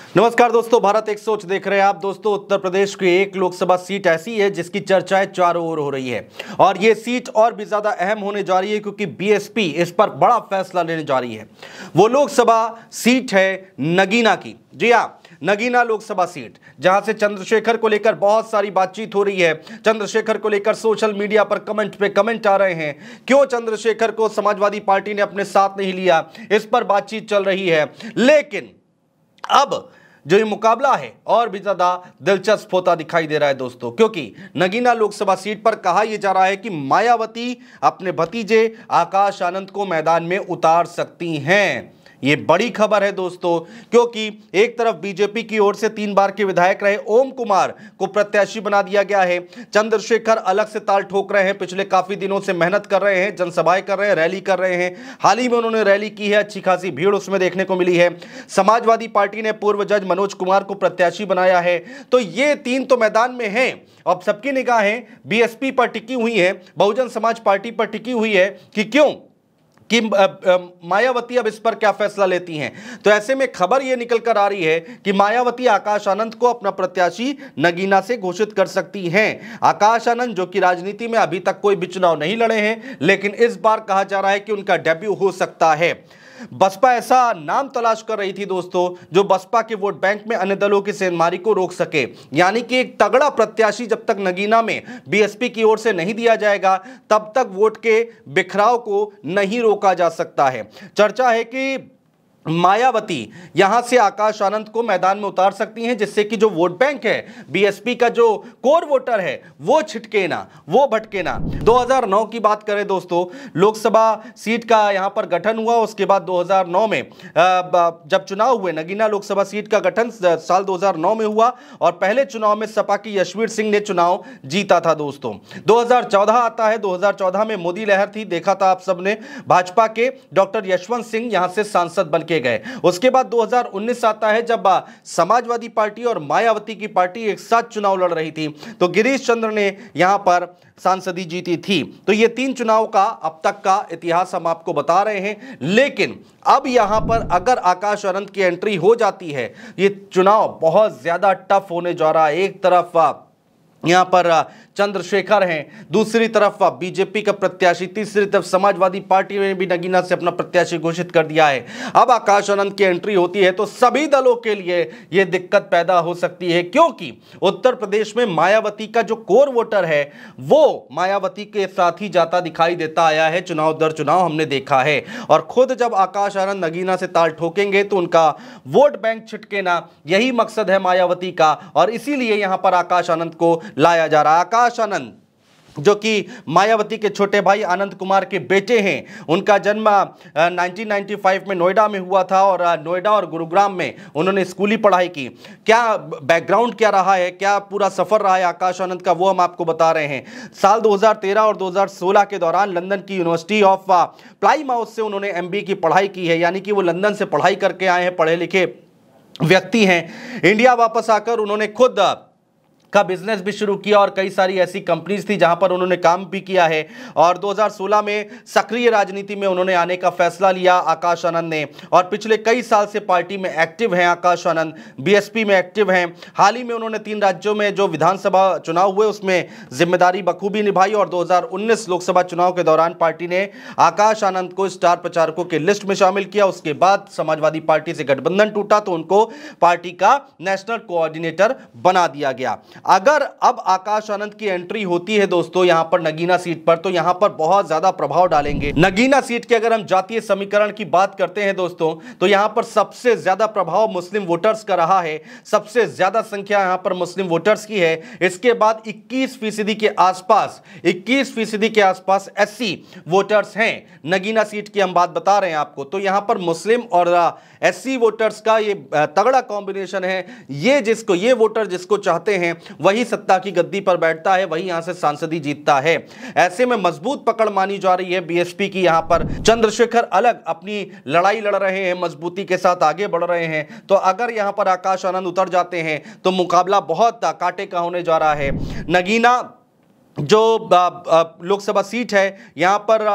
नमस्कार दोस्तों, भारत एक सोच देख रहे हैं आप। दोस्तों, उत्तर प्रदेश की एक लोकसभा सीट ऐसी है जिसकी चर्चाएं चारों ओर हो रही है और ये सीट और भी ज्यादा अहम होने जा रही है क्योंकि बीएसपी इस पर बड़ा फैसला लेने जा रही है। वो लोकसभा सीट है नगीना की। जी हाँ, नगीना लोकसभा सीट, जहां से चंद्रशेखर को लेकर बहुत सारी बातचीत हो रही है। चंद्रशेखर को लेकर सोशल मीडिया पर कमेंट पे कमेंट आ रहे हैं। क्यों चंद्रशेखर को समाजवादी पार्टी ने अपने साथ नहीं लिया, इस पर बातचीत चल रही है। लेकिन अब जो ये मुकाबला है और भी ज्यादा दिलचस्प होता दिखाई दे रहा है दोस्तों, क्योंकि नगीना लोकसभा सीट पर कहा यह जा रहा है कि मायावती अपने भतीजे आकाश आनंद को मैदान में उतार सकती हैं। ये बड़ी खबर है दोस्तों, क्योंकि एक तरफ बीजेपी की ओर से 3 बार के विधायक रहे ओम कुमार को प्रत्याशी बना दिया गया है। चंद्रशेखर अलग से ताल ठोक रहे हैं, पिछले काफी दिनों से मेहनत कर रहे हैं, जनसभाएं कर रहे हैं, रैली कर रहे हैं। हाल ही में उन्होंने रैली की है, अच्छी खासी भीड़ उसमें देखने को मिली है। समाजवादी पार्टी ने पूर्व जज मनोज कुमार को प्रत्याशी बनाया है। तो ये 3 तो मैदान में हैं। अब सबकी निगाहें बीएसपी पर टिकी हुई है, बहुजन समाज पार्टी पर टिकी हुई है कि क्यों कि मायावती अब इस पर क्या फैसला लेती हैं। तो ऐसे में खबर यह निकल कर आ रही है कि मायावती आकाश आनंद को अपना प्रत्याशी नगीना से घोषित कर सकती हैं। आकाश आनंद जो कि राजनीति में अभी तक कोई भी चुनाव नहीं लड़े हैं, लेकिन इस बार कहा जा रहा है कि उनका डेब्यू हो सकता है। बसपा ऐसा नाम तलाश कर रही थी दोस्तों जो बसपा के वोट बैंक में अन्य दलों की सेंधमारी को रोक सके, यानी कि एक तगड़ा प्रत्याशी जब तक नगीना में बीएसपी की ओर से नहीं दिया जाएगा तब तक वोट के बिखराव को नहीं रोका जा सकता है। चर्चा है कि मायावती यहां से आकाश आनंद को मैदान में उतार सकती हैं, जिससे कि जो वोट बैंक है, बीएसपी का जो कोर वोटर है, वो छिटके ना, वो भटके ना। 2009 की बात करें दोस्तों, लोकसभा सीट का यहां पर गठन हुआ। उसके बाद 2009 में जब चुनाव हुए, नगीना लोकसभा सीट का गठन साल 2009 में हुआ और पहले चुनाव में सपा की यशवीर सिंह ने चुनाव जीता था दोस्तों। 2014 आता है, 2014 में मोदी लहर थी, देखा था आप सबने। भाजपा के डॉक्टर यशवंत सिंह यहां से सांसद बन गए। उसके बाद 2019 आता है जब समाजवादी पार्टी और मायावती की पार्टी एक साथ चुनाव लड़ रही थी, तो गिरीश चंद्र ने यहां पर सांसदी जीती थी। तो ये 3 चुनाव का अब तक का इतिहास हम आपको बता रहे हैं। लेकिन अब यहां पर अगर आकाश आनंद की एंट्री हो जाती है, ये चुनाव बहुत ज्यादा टफ होने जा रहा है। एक तरफ यहां पर चंद्रशेखर हैं, दूसरी तरफ बीजेपी का प्रत्याशी, तीसरी तरफ समाजवादी पार्टी ने भी नगीना से अपना प्रत्याशी घोषित कर दिया है। अब आकाश आनंद की एंट्री होती है तो सभी दलों के लिए यह दिक्कत पैदा हो सकती है, क्योंकि उत्तर प्रदेश में मायावती का जो कोर वोटर है वो मायावती के साथ ही जाता दिखाई देता आया है, चुनाव दर चुनाव हमने देखा है। और खुद जब आकाश आनंद नगीना से ताल ठोकेंगे तो उनका वोट बैंक छिटके ना, यही मकसद है मायावती का, और इसीलिए यहां पर आकाश आनंद को लाया जा रहा है। आकाश आनंद जो कि मायावती के छोटे भाई आनंद कुमार के बेटे हैं, उनका जन्म 1995 में नोएडा में हुआ था और नोएडा और गुरुग्राम में उन्होंने स्कूली पढ़ाई की। क्या बैकग्राउंड क्या रहा है, क्या पूरा सफर रहा है आकाश आनंद का, वो हम आपको बता रहे हैं। साल 2013 और 2016 के दौरान लंदन की यूनिवर्सिटी ऑफ प्लाईमाउथ से उन्होंने एमबीए की पढ़ाई की है, यानी कि वो लंदन से पढ़ाई करके आए हैं, पढ़े लिखे व्यक्ति हैं। इंडिया वापस आकर उन्होंने खुद का बिजनेस भी शुरू किया और कई सारी ऐसी कंपनीज थी जहां पर उन्होंने काम भी किया है। और 2016 में सक्रिय राजनीति में उन्होंने आने का फैसला लिया आकाश आनंद ने, और पिछले कई साल से पार्टी में एक्टिव हैं आकाश आनंद, बीएसपी में एक्टिव हैं। हाल ही में उन्होंने 3 राज्यों में जो विधानसभा चुनाव हुए उसमें जिम्मेदारी बखूबी निभाई और 2019 लोकसभा चुनाव के दौरान पार्टी ने आकाश आनंद को स्टार प्रचारकों की लिस्ट में शामिल किया। उसके बाद समाजवादी पार्टी से गठबंधन टूटा तो उनको पार्टी का नेशनल कोऑर्डिनेटर बना दिया गया। अगर अब आकाश आनंद की एंट्री होती है दोस्तों यहां पर नगीना सीट पर, तो यहां पर बहुत ज्यादा प्रभाव डालेंगे। नगीना सीट के अगर हम जातीय समीकरण की बात करते हैं दोस्तों, तो यहां पर सबसे ज्यादा प्रभाव मुस्लिम वोटर्स का रहा है, सबसे ज्यादा संख्या यहां पर मुस्लिम वोटर्स की है। इसके बाद 21% के आसपास 21% के आसपास एससी वोटर्स हैं। नगीना सीट की हम बात बता रहे हैं आपको, तो यहां पर मुस्लिम और एससी वोटर्स का ये तगड़ा कॉम्बिनेशन है। ये वोटर जिसको चाहते हैं वही सत्ता की गद्दी पर बैठता है, वही यहां से सांसदी जीतता है। ऐसे में मजबूत पकड़ मानी जा रही है बीएसपी की। यहां पर चंद्रशेखर अलग अपनी लड़ाई लड़ रहे हैं, मजबूती के साथ आगे बढ़ रहे हैं। तो अगर यहां पर आकाश आनंद उतर जाते हैं तो मुकाबला बहुत कांटे का होने जा रहा है। नगीना जो लोकसभा सीट है यहां पर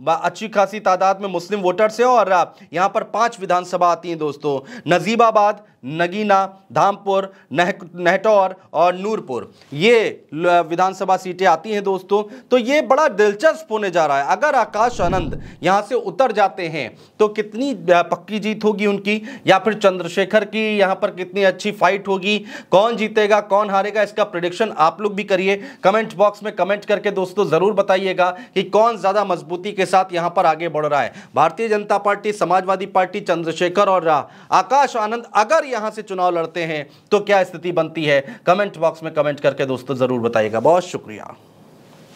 अच्छी खासी तादाद में मुस्लिम वोटर्स हैं और यहां पर 5 विधानसभा आती हैं दोस्तों। नजीबाबाद, नगीना, धामपुर, नहटौर और नूरपुर, ये विधानसभा सीटें आती हैं दोस्तों। तो ये बड़ा दिलचस्प होने जा रहा है। अगर आकाश आनंद यहां से उतर जाते हैं तो कितनी पक्की जीत होगी उनकी, या फिर चंद्रशेखर की यहां पर कितनी अच्छी फाइट होगी, कौन जीतेगा कौन हारेगा, इसका प्रेडिक्शन आप लोग भी करिए। कमेंट बॉक्स में कमेंट करके दोस्तों जरूर बताइएगा कि कौन ज्यादा मजबूती के साथ यहां पर आगे बढ़ रहा है, भारतीय जनता पार्टी, समाजवादी पार्टी, चंद्रशेखर और आकाश आनंद अगर यहां से चुनाव लड़ते हैं तो क्या स्थिति बनती है। कमेंट बॉक्स में कमेंट करके दोस्तों जरूर बताइएगा। बहुत शुक्रिया।